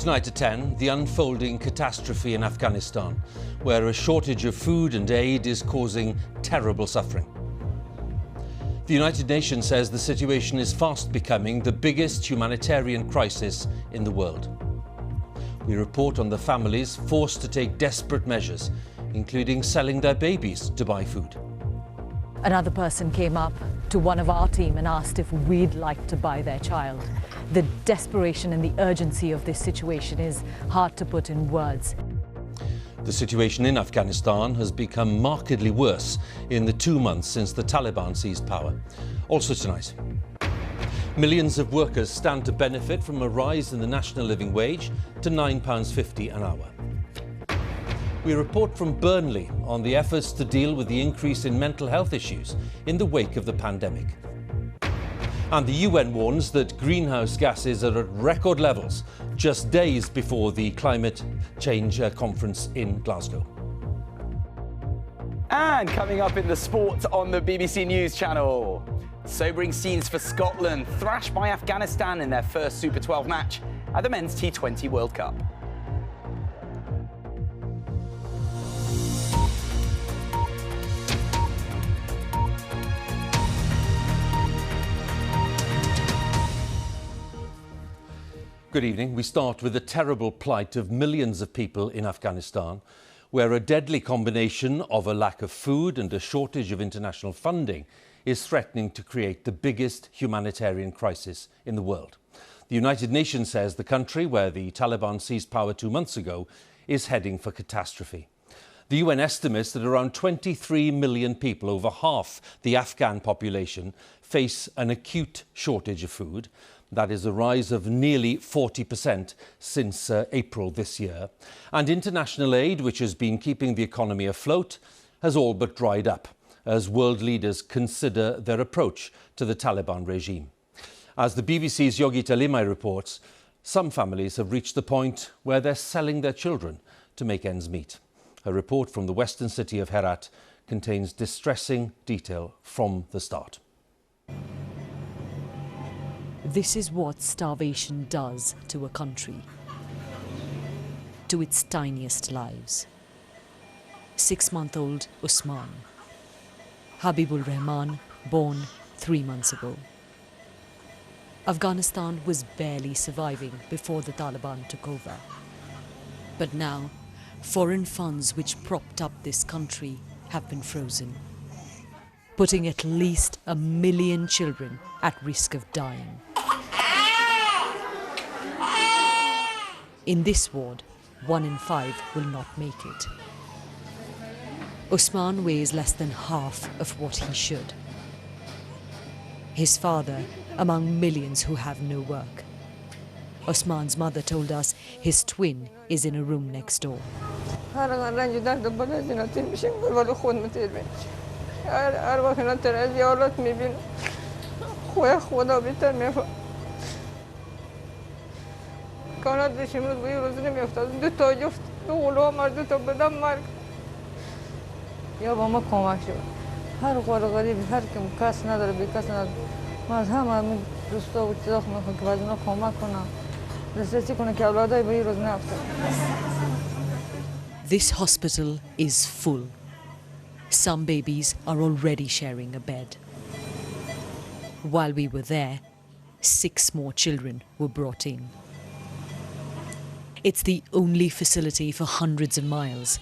Tonight at 10, the unfolding catastrophe in Afghanistan, where a shortage of food and aid is causing terrible suffering. The United Nations says the situation is fast becoming the biggest humanitarian crisis in the world. We report on the families forced to take desperate measures, including selling their babies to buy food. Another person came up to one of our team and asked if we'd like to buy their child. The desperation and the urgency of this situation is hard to put in words. The situation in Afghanistan has become markedly worse in the 2 months since the Taliban seized power. Also tonight, millions of workers stand to benefit from a rise in the national living wage to £9.50 an hour. We report from Burnley on the efforts to deal with the increase in mental health issues in the wake of the pandemic. And the UN warns that greenhouse gases are at record levels just days before the climate change conference in Glasgow. And coming up in the sport on the BBC News channel, sobering scenes for Scotland, thrashed by Afghanistan in their first Super 12 match at the Men's T20 World Cup. Good evening. We start with the terrible plight of millions of people in Afghanistan, where a deadly combination of a lack of food and a shortage of international funding is threatening to create the biggest humanitarian crisis in the world. The United Nations says the country, where the Taliban seized power 2 months ago, is heading for catastrophe. The UN estimates that around 23 million people, over half the Afghan population, face an acute shortage of food. That is a rise of nearly 40% since April this year. And international aid, which has been keeping the economy afloat, has all but dried up as world leaders consider their approach to the Taliban regime. As the BBC's Yogita Limai reports, some families have reached the point where they're selling their children to make ends meet. A report from the western city of Herat contains distressing detail from the start. This is what starvation does to a country, to its tiniest lives. 6-month-old Usman, Habibur Rahman, born 3 months ago. Afghanistan was barely surviving before the Taliban took over. But now, foreign funds which propped up this country have been frozen, putting at least 1 million children at risk of dying. In this ward, 1 in 5 will not make it. Usman weighs less than half of what he should. His father, among millions who have no work. Usman's mother told us his twin is in a room next door. This hospital is full. Some babies are already sharing a bed. While we were there, 6 more children were brought in. It's the only facility for hundreds of miles,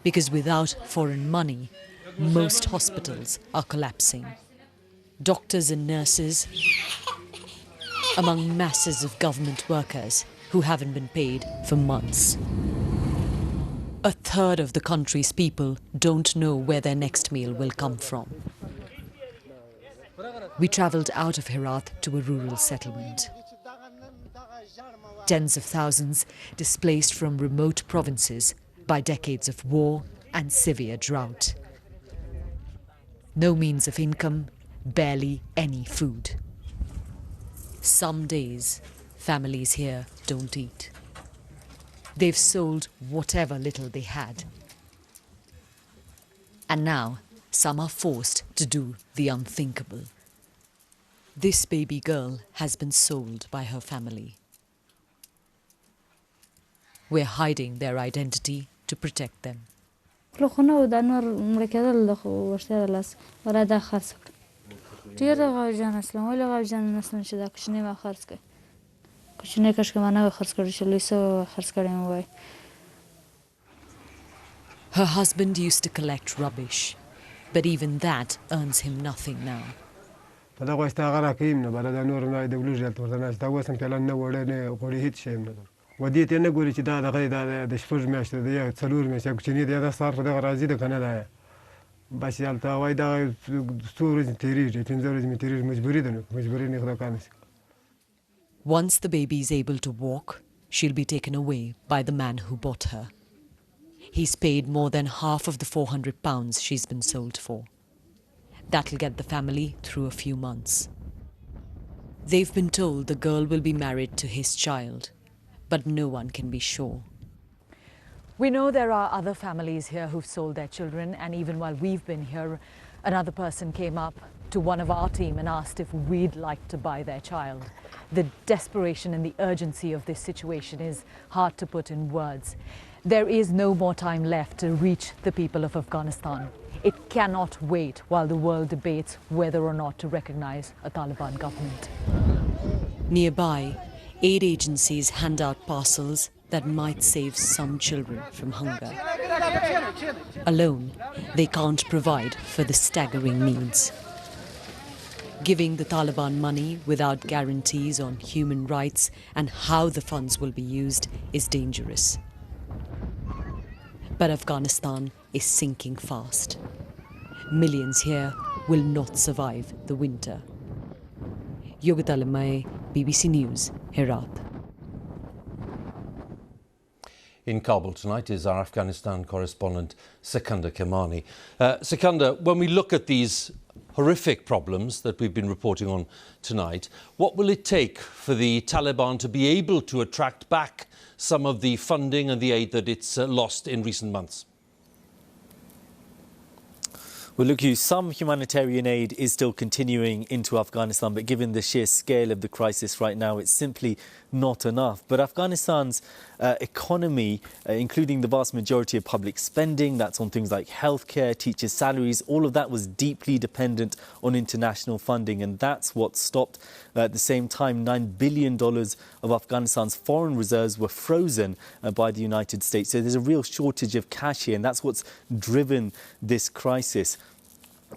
because without foreign money, most hospitals are collapsing. Doctors and nurses, among masses of government workers who haven't been paid for months. 1/3 of the country's people don't know where their next meal will come from. We travelled out of Herat to a rural settlement. Tens of thousands displaced from remote provinces by decades of war and severe drought. No means of income, barely any food. Some days, families here don't eat. They've sold whatever little they had. And now, some are forced to do the unthinkable. This baby girl has been sold by her family. We're hiding their identity to protect them. Her husband used to collect rubbish, but even that earns him nothing now. Once the baby is able to walk, she'll be taken away by the man who bought her. He's paid more than half of the £400 she's been sold for. That'll get the family through a few months. They've been told the girl will be married to his child, but no one can be sure. We know there are other families here who've sold their children, and even while we've been here, another person came up to one of our team and asked if we'd like to buy their child. The desperation and the urgency of this situation is hard to put in words. There is no more time left to reach the people of Afghanistan. It cannot wait while the world debates whether or not to recognize a Taliban government. Nearby, aid agencies hand out parcels that might save some children from hunger. Alone, they can't provide for the staggering needs. Giving the Taliban money without guarantees on human rights and how the funds will be used is dangerous. But Afghanistan is sinking fast. Millions here will not survive the winter. Yogita Lamai, BBC News, Herat. In Kabul tonight is our Afghanistan correspondent, Sikandar Kimani. Sikandar, when we look at these horrific problems that we've been reporting on tonight, what will it take for the Taliban to be able to attract back some of the funding and the aid that it's lost in recent months? Well, look, Huw, some humanitarian aid is still continuing into Afghanistan, but given the sheer scale of the crisis right now, it's simply not enough. But Afghanistan's economy, including the vast majority of public spending, that's on things like healthcare, teachers' salaries, all of that was deeply dependent on international funding. And that's what stopped. At the same time, $9 billion of Afghanistan's foreign reserves were frozen by the United States. So there's a real shortage of cash here, and that's what's driven this crisis.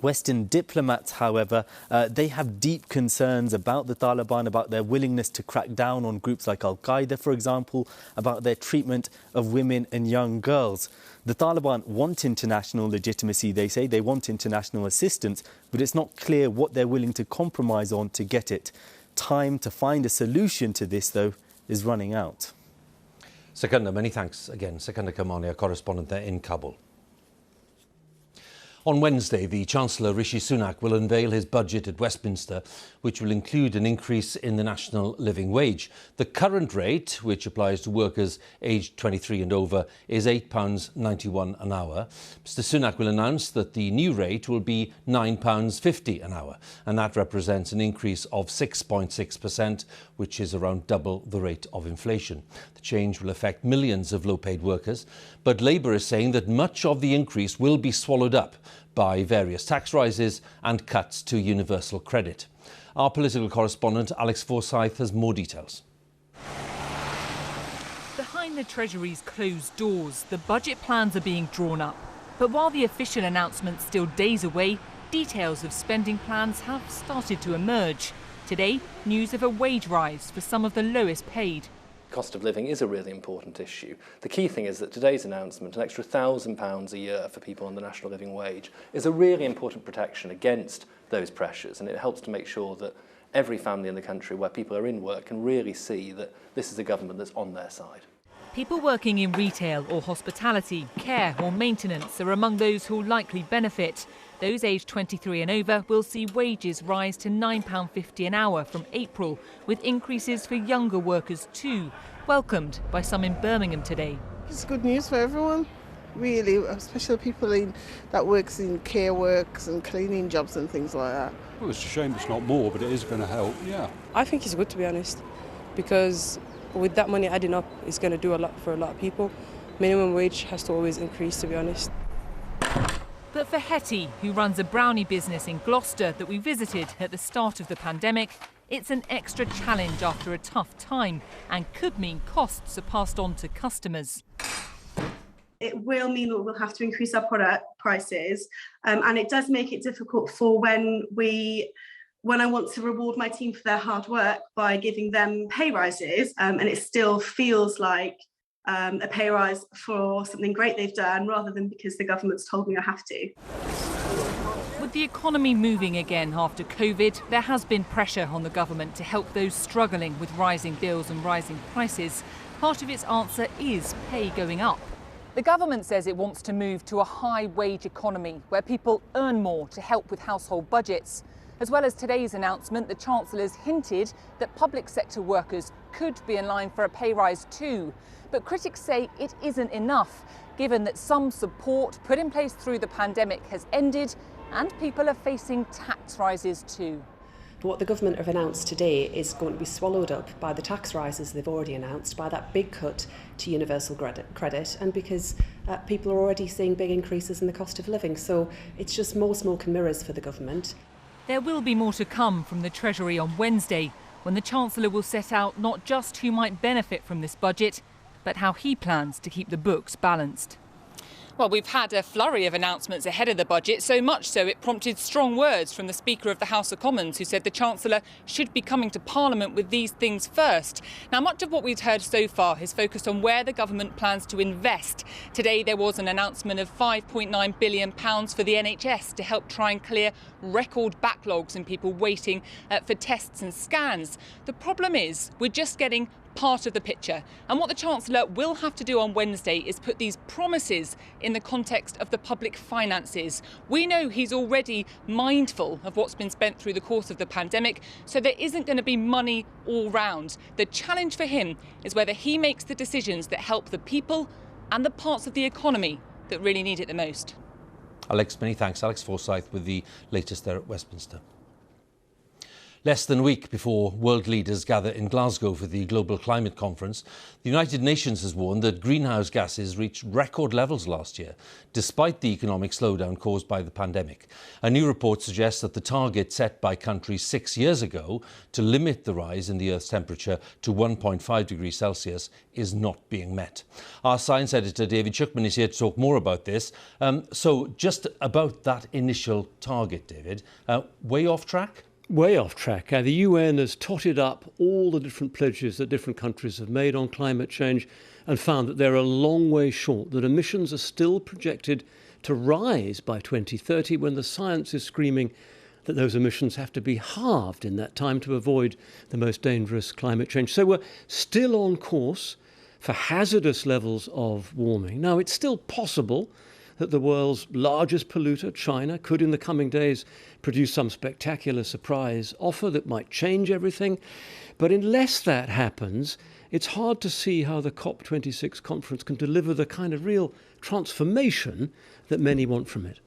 Western diplomats, however, they have deep concerns about the Taliban, about their willingness to crack down on groups like Al-Qaeda, for example, about their treatment of women and young girls. The Taliban want international legitimacy, they say. They want international assistance, but it's not clear what they're willing to compromise on to get it. Time to find a solution to this, though, is running out. Sikandar, many thanks again. Sikandar Kimani, our correspondent there in Kabul. On Wednesday, the Chancellor Rishi Sunak will unveil his budget at Westminster, which will include an increase in the national living wage. The current rate, which applies to workers aged 23 and over, is £8.91 an hour. Mr Sunak will announce that the new rate will be £9.50 an hour, and that represents an increase of 6.6%, which is around double the rate of inflation. The change will affect millions of low-paid workers, but Labour is saying that much of the increase will be swallowed up by various tax rises and cuts to universal credit. Our political correspondent Alex Forsyth has more details. Behind the Treasury's closed doors, the budget plans are being drawn up. But while the official announcement's still days away, details of spending plans have started to emerge. Today, news of a wage rise for some of the lowest paid. Cost of living is a really important issue. The key thing is that today's announcement, an extra £1,000 a year for people on the national living wage, is a really important protection against those pressures, and it helps to make sure that every family in the country where people are in work can really see that this is a government that's on their side. People working in retail or hospitality, care or maintenance are among those who will likely benefit. Those aged 23 and over will see wages rise to £9.50 an hour from April, with increases for younger workers too, welcomed by some in Birmingham today. It's good news for everyone, really, especially people that works in care works and cleaning jobs and things like that. Well, it's a shame it's not more, but it is going to help, yeah. I think it's good, to be honest, because with that money adding up, it's going to do a lot for a lot of people. Minimum wage has to always increase, to be honest. But for Hetty, who runs a brownie business in Gloucester that we visited at the start of the pandemic, it's an extra challenge after a tough time and could mean costs are passed on to customers. It will mean that we'll have to increase our product prices, and it does make it difficult for when I want to reward my team for their hard work by giving them pay rises, and it still feels like a pay rise for something great they've done rather than because the government's told me I have to. With the economy moving again after COVID, there has been pressure on the government to help those struggling with rising bills and rising prices. Part of its answer is pay going up. The government says it wants to move to a high-wage economy where people earn more to help with household budgets. As well as today's announcement, the Chancellor's hinted that public sector workers could be in line for a pay rise too. But critics say it isn't enough, given that some support put in place through the pandemic has ended and people are facing tax rises too. What the government have announced today is going to be swallowed up by the tax rises they've already announced, by that big cut to universal credit, and because people are already seeing big increases in the cost of living. So it's just more smoke and mirrors for the government. There will be more to come from the Treasury on Wednesday, when the Chancellor will set out not just who might benefit from this budget, but how he plans to keep the books balanced. Well, we've had a flurry of announcements ahead of the budget, so much so it prompted strong words from the Speaker of the House of Commons, who said the Chancellor should be coming to Parliament with these things first. Now, much of what we've heard so far has focused on where the government plans to invest. Today there was an announcement of £5.9 billion for the NHS to help try and clear record backlogs and people waiting for tests and scans. The problem is we're just getting part of the picture, and what the Chancellor will have to do on Wednesday is put these promises in the context of the public finances. We know he's already mindful of what's been spent through the course of the pandemic, so there isn't going to be money all round. The challenge for him is whether he makes the decisions that help the people and the parts of the economy that really need it the most. Alex, many thanks. Alex Forsyth with the latest there at Westminster. Less than a week before world leaders gather in Glasgow for the Global Climate Conference, the United Nations has warned that greenhouse gases reached record levels last year, despite the economic slowdown caused by the pandemic. A new report suggests that the target set by countries 6 years ago to limit the rise in the Earth's temperature to 1.5 degrees Celsius is not being met. Our science editor David Schuckman is here to talk more about this. So just about that initial target, David, way off track? Way off track. The UN has totted up all the different pledges that different countries have made on climate change and found that they're a long way short, that emissions are still projected to rise by 2030 when the science is screaming that those emissions have to be halved in that time to avoid the most dangerous climate change. So we're still on course for hazardous levels of warming. Now, it's still possible that the world's largest polluter, China, could in the coming days produce some spectacular surprise offer that might change everything. But unless that happens, it's hard to see how the COP26 conference can deliver the kind of real transformation that many want from it.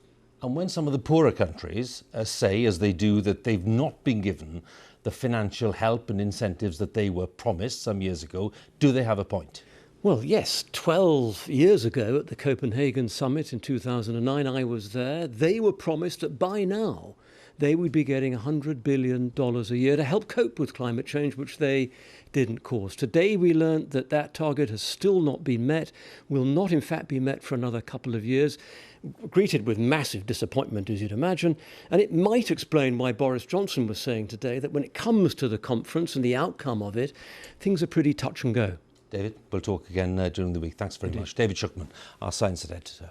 And when some of the poorer countries say, as they do, that they've not been given the financial help and incentives that they were promised some years ago, do they have a point? Well, yes, 12 years ago at the Copenhagen summit in 2009, I was there. They were promised that by now they would be getting $100 billion a year to help cope with climate change, which they didn't cause. Today we learned that that target has still not been met, will not in fact be met for another couple of years, greeted with massive disappointment, as you'd imagine. And it might explain why Boris Johnson was saying today that when it comes to the conference and the outcome of it, things are pretty touch and go. David, we'll talk again during the week. Thanks very much. David Schuckman, our science editor.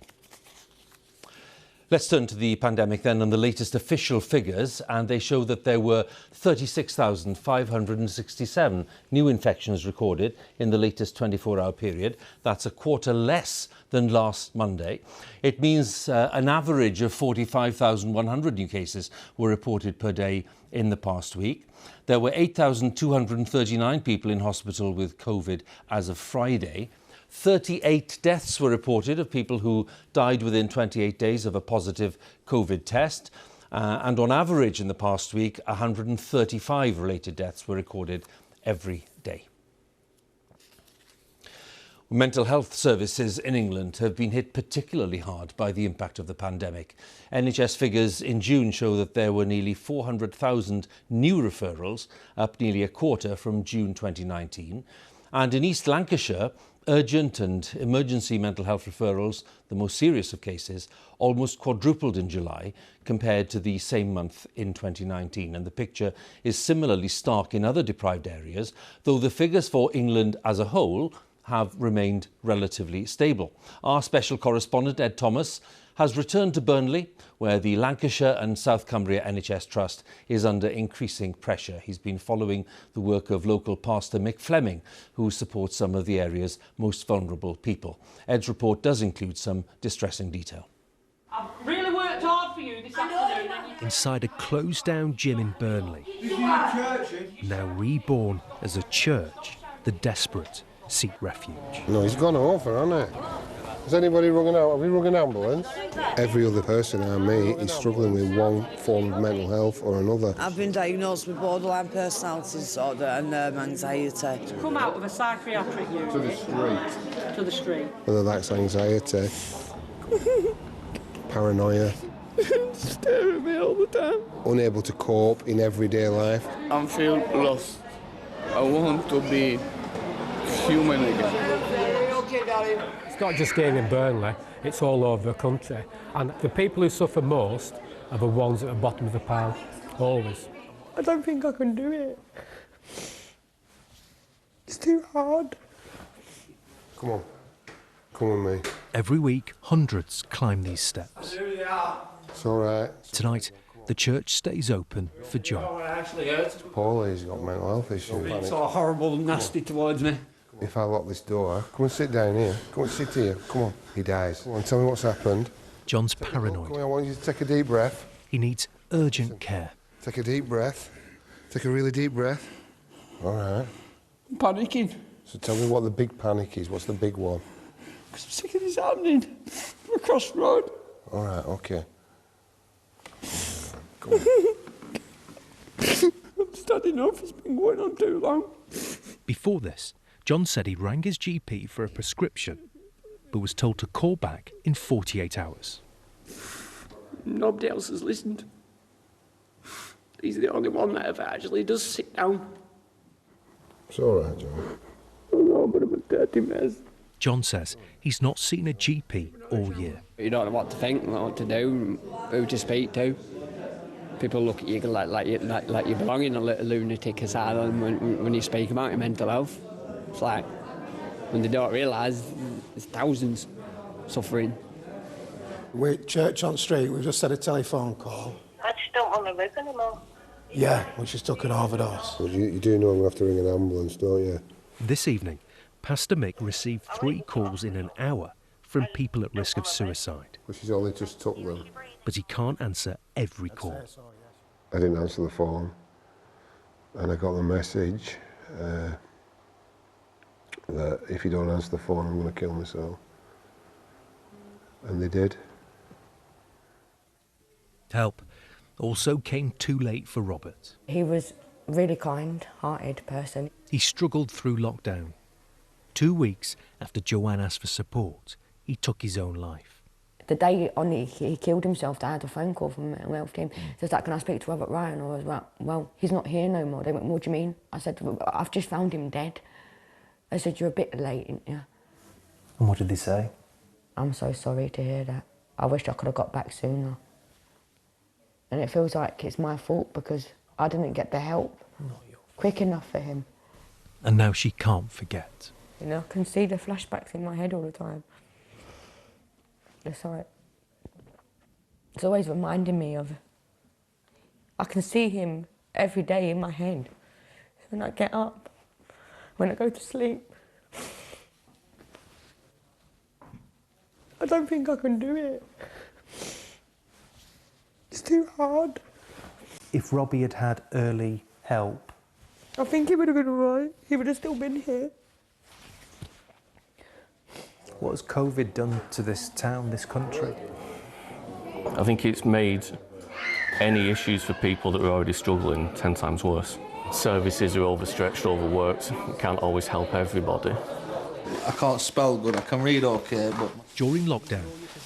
Let's turn to the pandemic then and the latest official figures, and they show that there were 36,567 new infections recorded in the latest 24-hour period. That's a quarter less than last Monday. It means an average of 45,100 new cases were reported per day in the past week. There were 8,239 people in hospital with COVID as of Friday. 38 deaths were reported of people who died within 28 days of a positive COVID test. And on average in the past week, 135 related deaths were recorded every day. Mental health services in England have been hit particularly hard by the impact of the pandemic. NHS figures in June show that there were nearly 400,000 new referrals, up nearly a quarter from June 2019. And in East Lancashire, urgent and emergency mental health referrals, the most serious of cases, almost quadrupled in July compared to the same month in 2019. And the picture is similarly stark in other deprived areas, though the figures for England as a whole have remained relatively stable. Our special correspondent, Ed Thomas, has returned to Burnley, where the Lancashire and South Cumbria NHS Trust is under increasing pressure. He's been following the work of local pastor Mick Fleming, who supports some of the area's most vulnerable people. Ed's report does include some distressing detail. I've really worked hard for you this afternoon. Inside a closed-down gym in Burnley, now reborn as a church, the desperate seek refuge. No, he's gone over, hasn't he? Has anybody rung out? Have we rung an ambulance? Every other person I meet is struggling with one form of mental health or another. I've been diagnosed with borderline personality disorder and anxiety. Come out of a psychiatric unit. To the street. To the street. Whether that's anxiety, paranoia. Staring at me all the time. Unable to cope in everyday life. I feel lost. I want to be human again. It's not just here in Burnley, it's all over the country. And the people who suffer most are the ones at the bottom of the pile, always. I don't think I can do it. It's too hard. Come on. Come with me. Every week, hundreds climb these steps. It's all right. Tonight, the church stays open for John. Paulie's got mental health issues. It's so horrible and nasty towards me. If I lock this door, come and sit down here. Come and sit here. Come on. He dies. Come on, tell me what's happened. John's paranoid. Come on, I want you to take a deep breath. He needs urgent care. Take a deep breath. Take a really deep breath. All right. I'm panicking. So tell me what the big panic is. What's the big one? Because I'm sick of this happening. From across the road. All right, OK. Come on. I've just had enough. It's been going on too long. Before this, John said he rang his GP for a prescription, but was told to call back in 48 hours. Nobody else has listened. He's the only one that ever actually does sit down. It's all right, John. I know, but I'm a dirty mess. John says he's not seen a GP all year. You don't know what to think, what to do, who to speak to. People look at you like you belong in a little lunatic asylum when you speak about your mental health. It's like, when they don't realise there's thousands suffering. We're at Church on Street, we've just had a telephone call. I just don't want to live anymore. Yeah, we just took an overdose. Well, you do know I'm going to have to ring an ambulance, don't you? This evening, Pastor Mick received 3 calls in an hour from people at risk of suicide. Which is only just took them. But he can't answer every call. I didn't answer the phone, and I got the message that if you don't answer the phone, I'm going to kill myself. And they did. Help also came too late for Robert. He was a really kind-hearted person. He struggled through lockdown. 2 weeks after Joanne asked for support, he took his own life. The day he killed himself, I had a phone call from the mental health team. Says that, can I speak to Robert Ryan? I was like, well, he's not here no more. They went, what do you mean? I said, I've just found him dead. They said, you're a bit late, aren't you? And what did they say? I'm so sorry to hear that. I wish I could have got back sooner. And it feels like it's my fault because I didn't get the help quick enough for him. And now she can't forget. You know, I can see the flashbacks in my head all the time. It's like, it's always reminding me of, I can see him every day in my head. When I get up, when I go to sleep. I don't think I can do it. It's too hard. If Robbie had had early help, I think he would have been all right. He would have still been here. what has COVID done to this town, this country? I think it's made any issues for people that are already struggling 10 times worse. Services are overstretched, overworked, can't always help everybody. I can't spell good, I can read okay, but... During lockdown,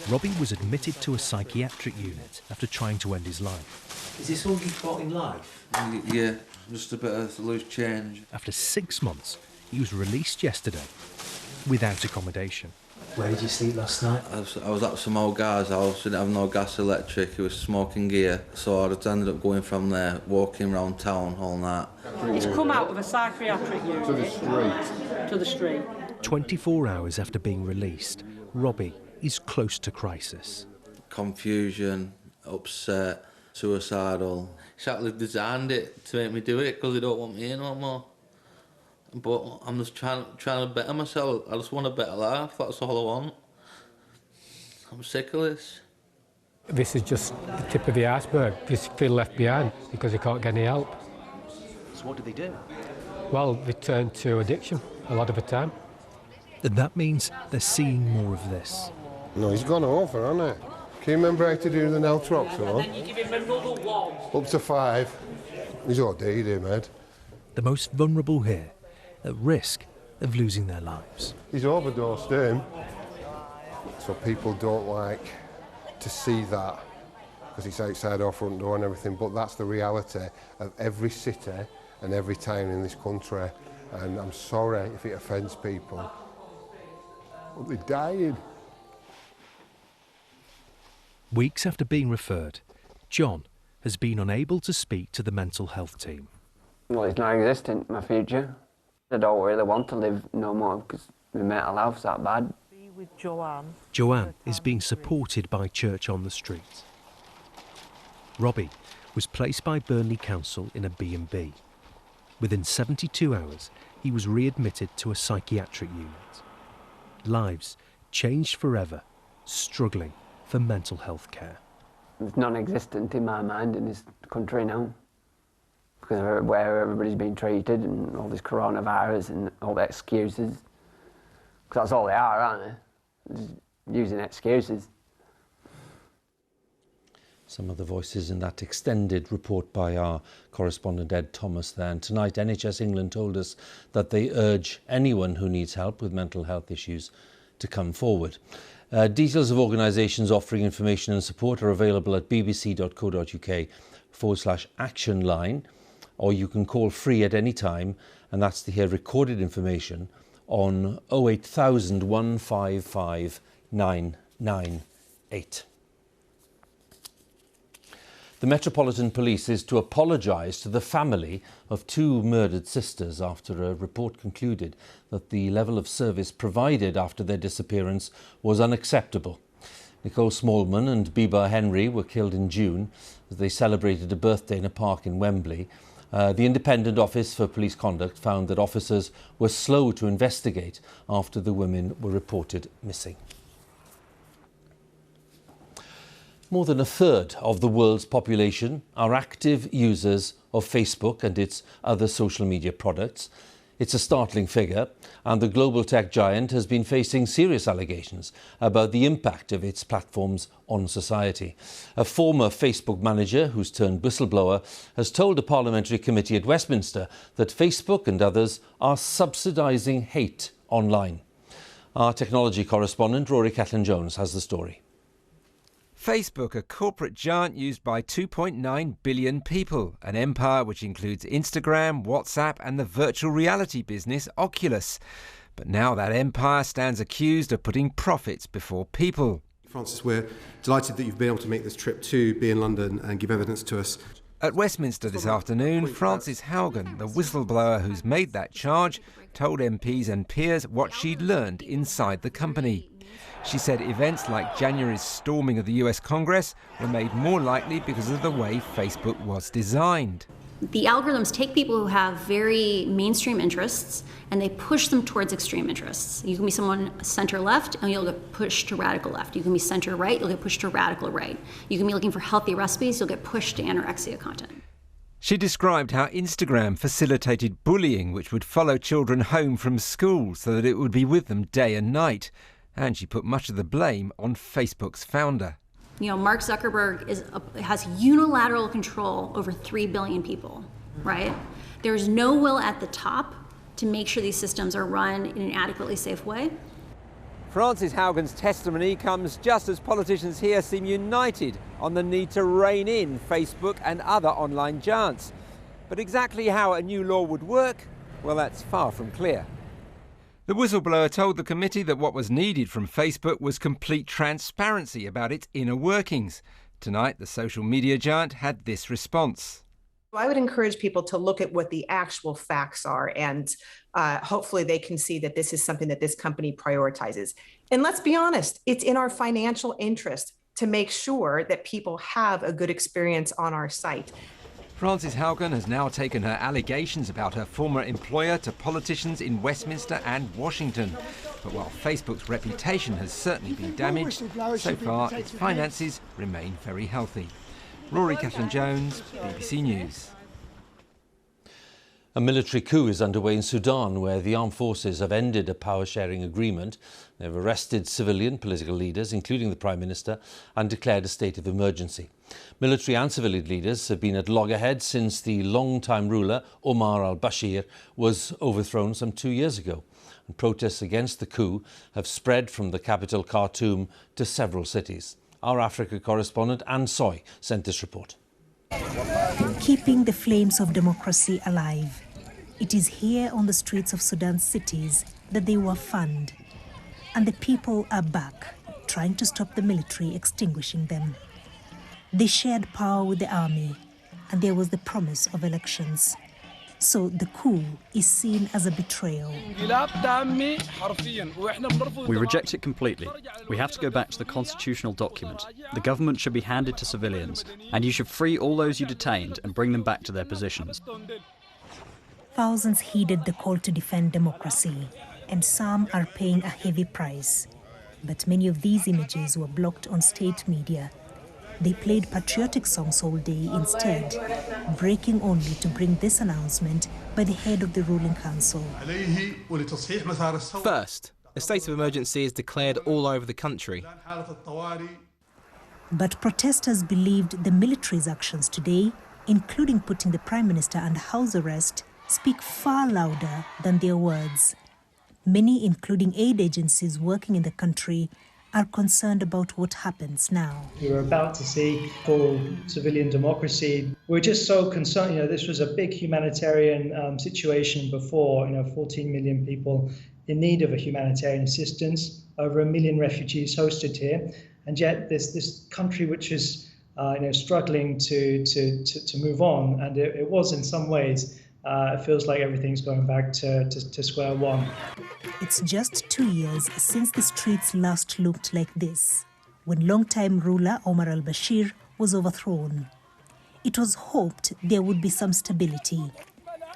Robbie was admitted to a psychiatric unit after trying to end his life. Is this all you've got in life? Yeah, just a bit of loose change. After 6 months, he was released yesterday without accommodation. Where did you sleep last night? I was at some old guy's house, didn't have no gas electric, he was smoking gear, so I just ended up going from there, walking around town all night. He's come out of a psychiatric unit. To the street. To the street. 24 hours after being released, Robbie is close to crisis. Confusion, upset, suicidal. Exactly designed it to make me do it because they don't want me here no more. But I'm just trying to better myself. I just want a better life, that's all I want. I'm sick of this. This is just the tip of the iceberg. You feel left behind because you can't get any help. So what do they do? Well, they turn to addiction a lot of the time. And that means they're seeing more of this. No, he's gone over, hasn't he? Can you remember how to do the naltrexone? And then you give him another one. Up to 5. He's OD'd him, Ed. The most vulnerable here, at risk of losing their lives. He's overdosed him. So people don't like to see that because it's outside our front door and everything, but that's the reality of every city and every town in this country. And I'm sorry if it offends people, but they're dying. Weeks after being referred, John has been unable to speak to the mental health team. Well, it's non-existent, my future. I don't really want to live no more because my mental health's that bad. With Joanne. Joanne is being supported by Church on the Street. Robbie was placed by Burnley Council in a B&B. Within 72 hours, he was readmitted to a psychiatric unit. Lives changed forever, struggling for mental health care. It's non-existent in my mind in this country now because of where everybody's been treated and all this coronavirus and all the excuses. Because that's all they are, aren't they? Just using excuses. Some of the voices in that extended report by our correspondent Ed Thomas there. And tonight, NHS England told us that they urge anyone who needs help with mental health issues to come forward. Details of organisations offering information and support are available at bbc.co.uk/action line, or you can call free at any time, and that's to hear recorded information on 08000 155 998. The Metropolitan Police is to apologise to the family of 2 murdered sisters after a report concluded that the level of service provided after their disappearance was unacceptable. Nicole Smallman and Biba Henry were killed in June as they celebrated a birthday in a park in Wembley. The Independent Office for Police Conduct found that officers were slow to investigate after the women were reported missing. More than a third of the world's population are active users of Facebook and its other social media products. It's a startling figure, and the global tech giant has been facing serious allegations about the impact of its platforms on society. A former Facebook manager, who's turned whistleblower, has told a parliamentary committee at Westminster that Facebook and others are subsidising hate online. Our technology correspondent, Rory Catlin-Jones, has the story. Facebook, a corporate giant used by 2.9 billion people, an empire which includes Instagram, WhatsApp and the virtual reality business Oculus. But now that empire stands accused of putting profits before people. Francis, we're delighted that you've been able to make this trip to be in London and give evidence to us. At Westminster this afternoon, Frances Haugen, the whistleblower who's made that charge, told MPs and peers what she'd learned inside the company. She said events like January's storming of the US Congress were made more likely because of the way Facebook was designed. The algorithms take people who have very mainstream interests and they push them towards extreme interests. You can be someone center-left and you'll get pushed to radical left. You can be center-right, you'll get pushed to radical right. You can be looking for healthy recipes, you'll get pushed to anorexia content. She described how Instagram facilitated bullying, which would follow children home from school so that it would be with them day and night. And she put much of the blame on Facebook's founder. You know, Mark Zuckerberg has unilateral control over 3 billion people, right? There's no will at the top to make sure these systems are run in an adequately safe way. Frances Haugen's testimony comes just as politicians here seem united on the need to rein in Facebook and other online giants. But exactly how a new law would work, well, that's far from clear. The whistleblower told the committee that what was needed from Facebook was complete transparency about its inner workings. Tonight, the social media giant had this response. I would encourage people to look at what the actual facts are, and hopefully they can see that this is something that this company prioritizes. And let's be honest, it's in our financial interest to make sure that people have a good experience on our site. Frances Haugen has now taken her allegations about her former employer to politicians in Westminster and Washington. But while Facebook's reputation has certainly been damaged, so far its finances remain very healthy. Rory Catherine-Jones, BBC News. A military coup is underway in Sudan, where the armed forces have ended a power-sharing agreement. They've arrested civilian political leaders, including the Prime Minister, and declared a state of emergency. Military and civilian leaders have been at loggerheads since the long-time ruler, Omar al-Bashir, was overthrown some 2 years ago. And protests against the coup have spread from the capital, Khartoum, to several cities. Our Africa correspondent, Anne Soy, sent this report. Keeping the flames of democracy alive. It is here on the streets of Sudan's cities that they were fanned. And the people are back, trying to stop the military extinguishing them. They shared power with the army, and there was the promise of elections. So the coup is seen as a betrayal. We reject it completely. We have to go back to the constitutional document. The government should be handed to civilians, and you should free all those you detained and bring them back to their positions. Thousands heeded the call to defend democracy, and some are paying a heavy price. But many of these images were blocked on state media. They played patriotic songs all day instead, breaking only to bring this announcement by the head of the ruling council. First, a state of emergency is declared all over the country. But protesters believed the military's actions today, including putting the Prime Minister under house arrest, speak far louder than their words. Many, including aid agencies working in the country, are concerned about what happens now. We were about to see full civilian democracy. We're just so concerned. This was a big humanitarian situation before. 14 million people in need of a humanitarian assistance, over 1 million refugees hosted here, and yet this country which is struggling to move on, and it was in some ways. It feels like everything's going back to square one. It's just 2 years since the streets last looked like this, when longtime ruler Omar al-Bashir was overthrown. It was hoped there would be some stability.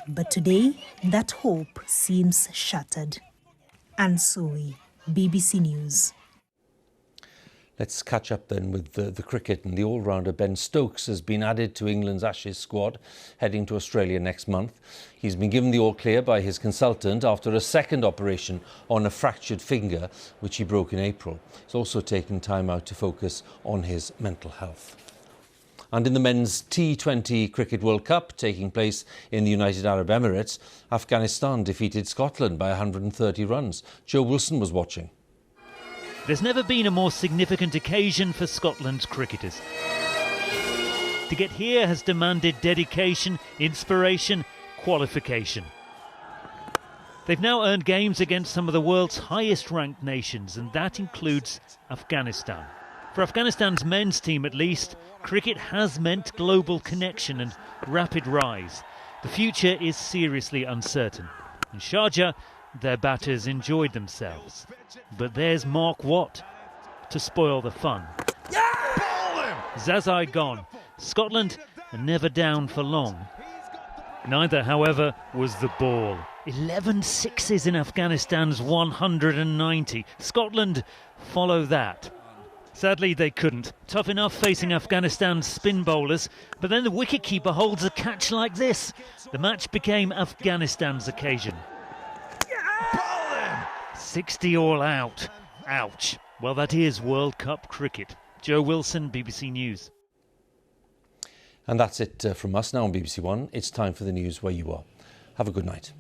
But today, that hope seems shattered. Anne Soy, BBC News. Let's catch up then with the cricket, and the all-rounder Ben Stokes has been added to England's Ashes squad, heading to Australia next month. He's been given the all-clear by his consultant after a second operation on a fractured finger, which he broke in April. He's also taken time out to focus on his mental health. And in the men's T20 Cricket World Cup taking place in the United Arab Emirates, Afghanistan defeated Scotland by 130 runs. Joe Wilson was watching. There's never been a more significant occasion for Scotland's cricketers. To get here has demanded dedication, inspiration, qualification. They've now earned games against some of the world's highest-ranked nations, and that includes Afghanistan. For Afghanistan's men's team at least, cricket has meant global connection and rapid rise. The future is seriously uncertain. In Sharjah, their batters enjoyed themselves. But there's Mark Watt to spoil the fun. Zazai gone. Scotland are never down for long. Neither, however, was the ball. 11 sixes in Afghanistan's 190. Scotland follow that. Sadly, they couldn't. Tough enough facing Afghanistan's spin bowlers, but then the wicketkeeper holds a catch like this. The match became Afghanistan's occasion. 60 all out. Ouch. Well, that is World Cup cricket. Joe Wilson, BBC News. And that's it from us now on BBC One. It's time for the news where you are. Have a good night.